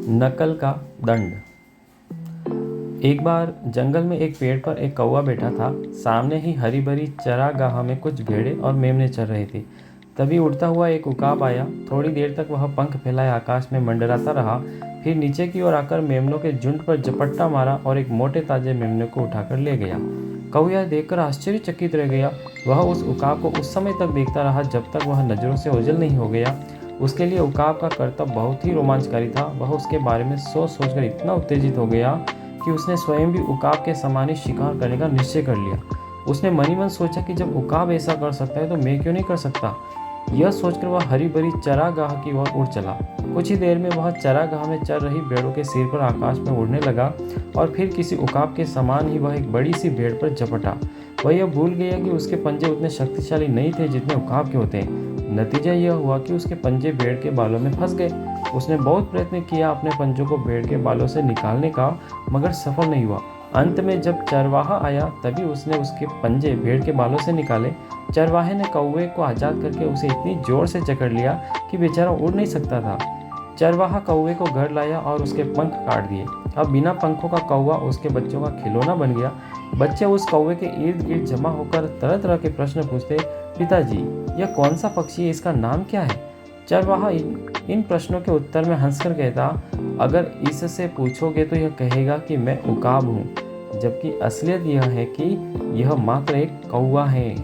नकल का दंड। एक बार जंगल में एक पेड़ पर एक कौवा बैठा था। सामने ही हरी भरी चरागाह में कुछ भेड़ें और मेमने चर रहे थे। तभी उड़ता हुआ एक उकाब आया। थोड़ी देर तक वह पंख फैलाए आकाश में मंडराता रहा, फिर नीचे की ओर आकर मेमनों के झुंड पर झपट्टा मारा और एक मोटे ताजे मेमने को उठाकर ले गया। कौवा यह देखकर आश्चर्यचकित रह गया। वह उस उकाब को उस समय तक देखता रहा जब तक वह नजरों से ओझल नहीं हो गया। उसके लिए उकाब का करतब बहुत ही रोमांचकारी था। वह उसके बारे में सोच सोचकर इतना उत्तेजित हो गया कि उसने स्वयं भी उकाब के समान ही शिकार करने का निश्चय कर लिया। उसने मन ही मन सोचा कि जब उकाब ऐसा कर सकता है तो मैं क्यों नहीं कर सकता। यह सोचकर वह हरी भरी चरागाह की ओर उड़ चला। कुछ ही देर में वह चरागाह में चल रही भेड़ों के सिर पर आकाश में उड़ने लगा और फिर किसी उकाब के समान ही वह एक बड़ी सी भेड़ पर झपटा। वह यह भूल गया कि उसके पंजे उतने शक्तिशाली नहीं थे जितने उकाब के होते हैं। नतीजा यह हुआ कि उसके पंजे भेड़ के बालों में फंस गए। उसने बहुत प्रयत्न किया अपने पंजों को भेड़ के बालों से निकालने का, मगर सफल नहीं हुआ। अंत में जब चरवाहा आया तभी उसने उसके पंजे भेड़ के बालों से निकाले। चरवाहे ने कौवे को आज़ाद करके उसे इतनी जोर से जकड़ लिया कि बेचारा उड़ नहीं सकता था। चरवाहा कौवे को घर लाया और उसके पंख काट दिए। अब बिना पंखों का कौवा उसके बच्चों का खिलौना बन गया। बच्चे उस कौवे के इर्द गिर्द जमा होकर तरह तरह के प्रश्न पूछते, पिताजी यह कौन सा पक्षी है, इसका नाम क्या है। चरवाहा इन प्रश्नों के उत्तर में हंसकर कहता, अगर इससे पूछोगे तो यह कहेगा कि मैं उकाब हूँ, जबकि असलियत यह है कि यह मात्र एक कौवा है।